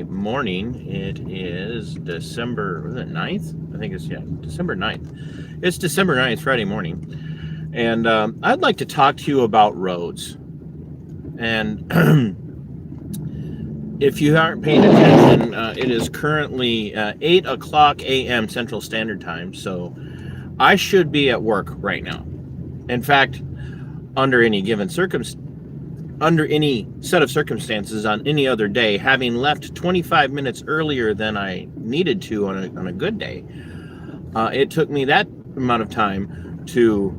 morning. It is December, was it 9th? I think it's, December 9th. It's December 9th, Friday morning. And I'd like to talk to you about roads. And if you aren't paying attention, it is currently 8 o'clock a.m. Central Standard Time. So I should be at work right now. In fact, under any set of circumstances on any other day, having left 25 minutes earlier than I needed to on a good day, it took me that amount of time to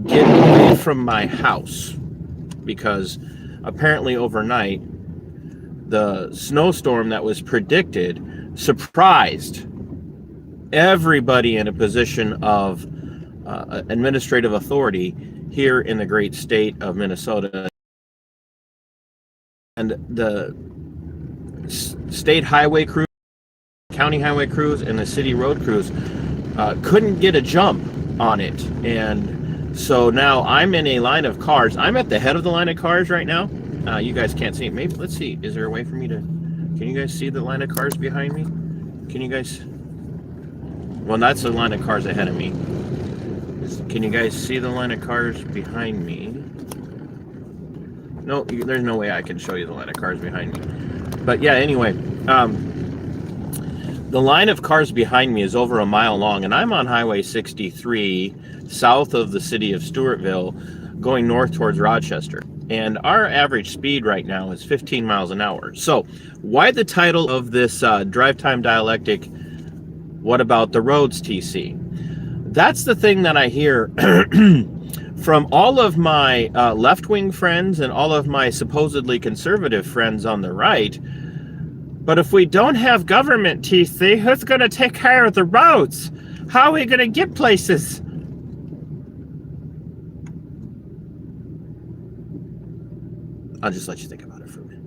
get away from my house because apparently overnight the snowstorm that was predicted surprised everybody in a position of administrative authority here in the great state of Minnesota. And the state highway crews, county highway crews, and the city road crews couldn't get a jump on it. And so now I'm in a line of cars. I'm at the head of the line of cars right now. You guys can't see it. Maybe, let's see. Is there a way for me to... Can you guys see the line of cars behind me? Can you guys... Well, that's the line of cars ahead of me. Can you guys see the line of cars behind me? No, there's no way I can show you the line of cars behind me. But yeah, anyway, the line of cars behind me is over a mile long, and I'm on Highway 63, south of the city of Stewartville, going north towards Rochester. And our average speed right now is 15 miles an hour. So why the title of this Drive Time Dialectic, What About the Roads, TC? That's the thing that I hear from all of my left-wing friends and all of my supposedly conservative friends on the right. But if we don't have government, TC, who's going to take care of the roads? How are we going to get places? I'll just let you think about it for a minute.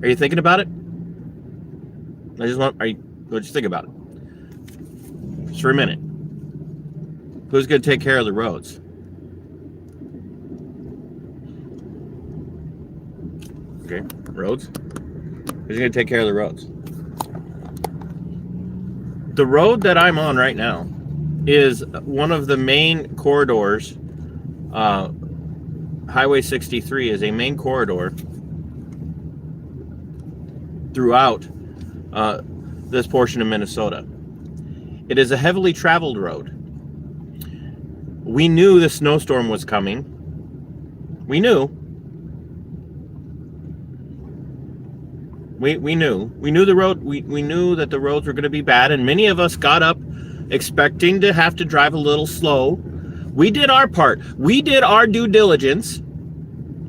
Are you thinking about it? What do you think about it? Just for a minute. Who's going to take care of the roads? Okay, roads. Who's going to take care of the roads? The road that I'm on right now is one of the main corridors. Highway 63 is a main corridor throughout this portion of Minnesota. It is a heavily traveled road. We knew the snowstorm was coming. We knew. We knew the road. We knew that the roads were going to be bad, and many of us got up expecting to have to drive a little slow. We did our part. We did our due diligence.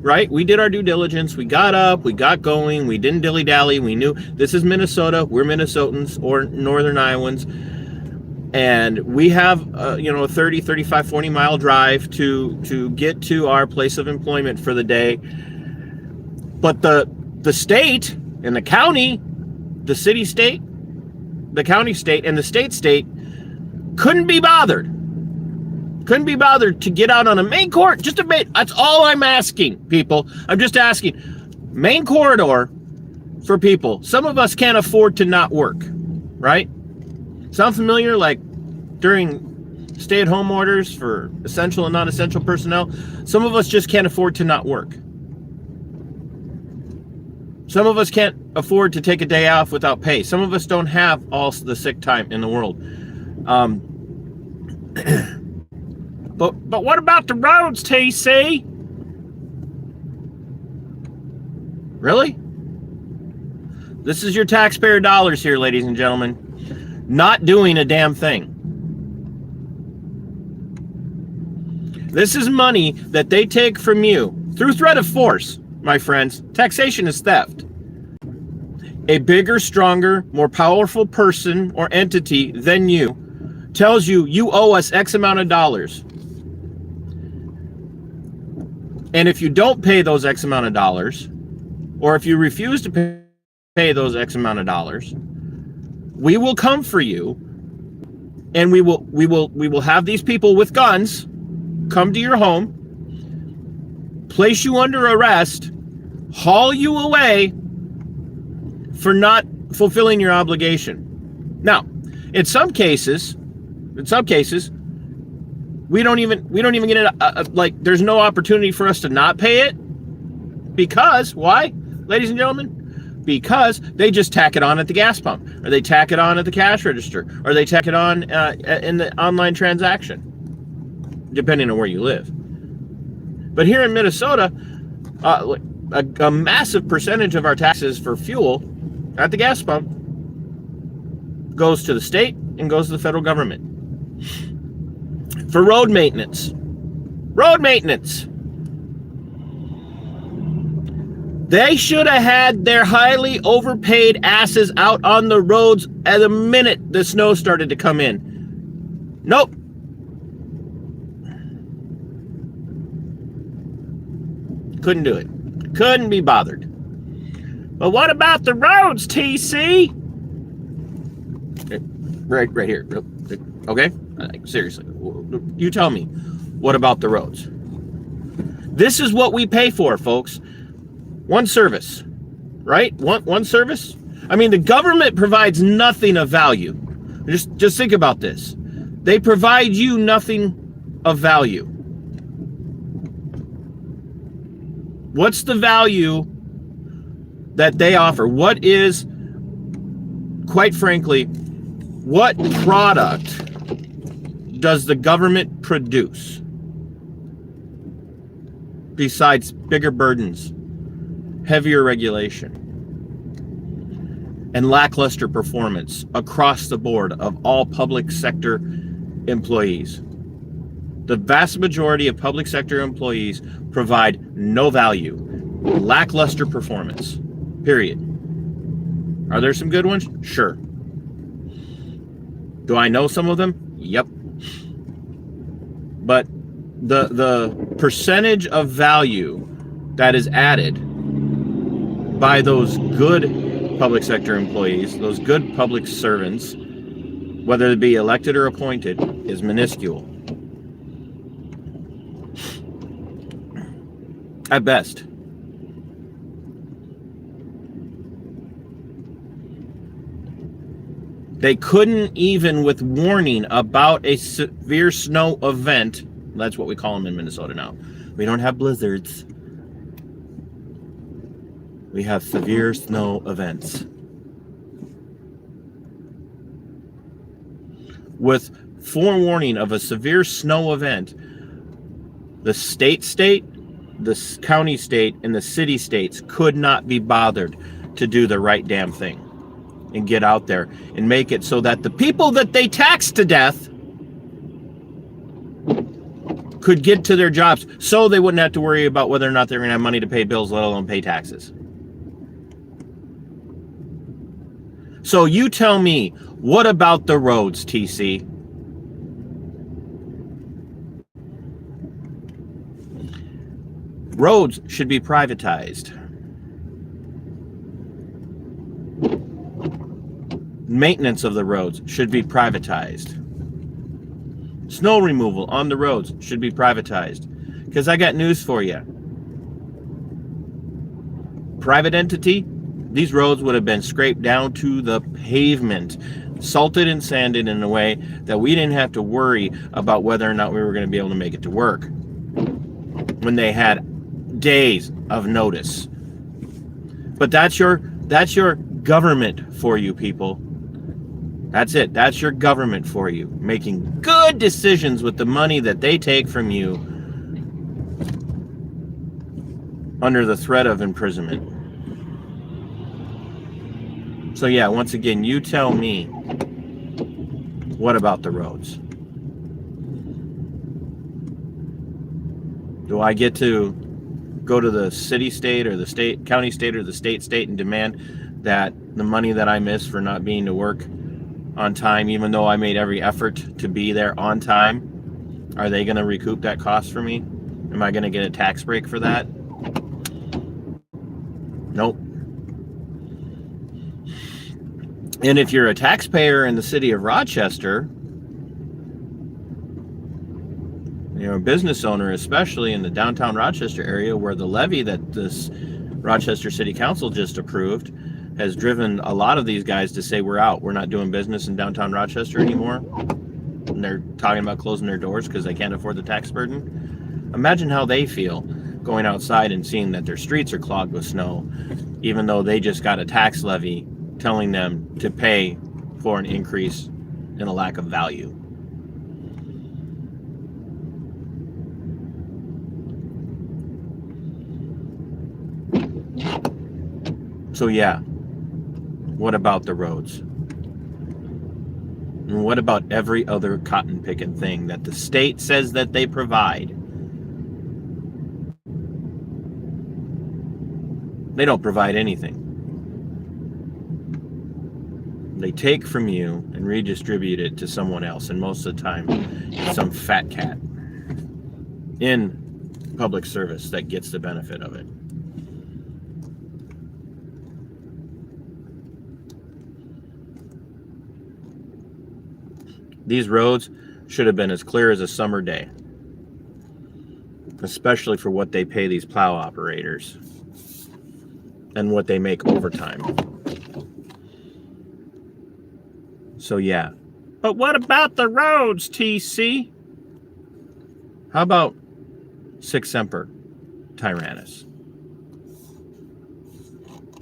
Right? We did our due diligence. We got up, we got going, we didn't dilly-dally. We knew this is Minnesota. We're Minnesotans or Northern Iowans. And we have, a 30, 35, 40 mile drive to get to our place of employment for the day. But the state and the county, the city state, the county state, and the state couldn't be bothered. Couldn't be bothered to get out on a main court. Just a bit. That's all I'm asking, people. I'm just asking. Main corridor for people. Some of us can't afford to not work, right? Sound familiar? Like during stay-at-home orders for essential and non-essential personnel, some of us just can't afford to not work. Some of us can't afford to take a day off without pay. Some of us don't have all the sick time in the world. But what about the roads, TC? Really? This is your taxpayer dollars here, ladies and gentlemen. Not doing a damn thing. This is money that they take from you through threat of force, my friends. Taxation is theft. A bigger, stronger, more powerful person or entity than you tells you you owe us X amount of dollars. And if you don't pay those X amount of dollars, or if you refuse to pay those X amount of dollars, we will come for you, and we will have these people with guns come to your home, place you under arrest, haul you away for not fulfilling your obligation. Now, in some cases, we don't even get it. Like, there's no opportunity for us to not pay it, because why, ladies and gentlemen? Because they just tack it on at the gas pump, or they tack it on at the cash register, or they tack it on in the online transaction, depending on where you live. But here in Minnesota, a massive percentage of our taxes for fuel at the gas pump goes to the state and goes to the federal government. For road maintenance. They should have had their highly overpaid asses out on the roads at the minute the snow started to come in. Nope. Couldn't do it. Couldn't be bothered. But what about the roads, TC? Right here. Okay? Seriously. You tell me. What about the roads? This is what we pay for, folks. One service, right? One service. I mean, the government provides nothing of value. Just think about this. They provide you nothing of value. What's the value that they offer? What is, quite frankly, what product does the government produce besides bigger burdens, heavier regulation, and lackluster performance across the board of all public sector employees? The vast majority of public sector employees provide no value, lackluster performance, period. Are there some good ones? Sure. Do I know some of them? Yep. But the percentage of value that is added by those good public sector employees, those good public servants, whether it be elected or appointed, is minuscule. At best. They couldn't even, with warning about a severe snow event, that's what we call them in Minnesota now. We don't have blizzards. We have severe snow events. With forewarning of a severe snow event, the state, the county state, and the city states could not be bothered to do the right damn thing and get out there and make it so that the people that they taxed to death could get to their jobs, so they wouldn't have to worry about whether or not they're going to have money to pay bills, let alone pay taxes. So you tell me, what about the roads, TC? Roads should be privatized. Maintenance of the roads should be privatized. Snow removal on the roads should be privatized. Because I got news for you. Private entity, these roads would have been scraped down to the pavement, salted and sanded in a way that we didn't have to worry about whether or not we were going to be able to make it to work when they had days of notice. But that's your government for you, people. That's it. That's your government for you, making good decisions with the money that they take from you under the threat of imprisonment. So yeah, once again, you tell me, what about the roads? Do I get to go to the city state or the state, county state or the state and demand that the money that I miss for not being to work on time, even though I made every effort to be there on time, are they going to recoup that cost for me? Am I going to get a tax break for that? Nope. And if you're a taxpayer in the city of Rochester, a business owner, especially in the downtown Rochester area, where the levy that this Rochester City Council just approved has driven a lot of these guys to say, we're out. We're not doing business in downtown Rochester anymore. And they're talking about closing their doors because they can't afford the tax burden. Imagine how they feel going outside and seeing that their streets are clogged with snow, even though they just got a tax levy telling them to pay for an increase in a lack of value. So yeah, what about the roads? And what about every other cotton picking thing that the state says that they provide? They don't provide anything. They take from you and redistribute it to someone else, and most of the time it's some fat cat in public service that gets the benefit of it. These roads should have been as clear as a summer day, especially for what they pay these plow operators and what they make overtime. So yeah. But what about the roads, TC? How about Sic Semper Tyrannis?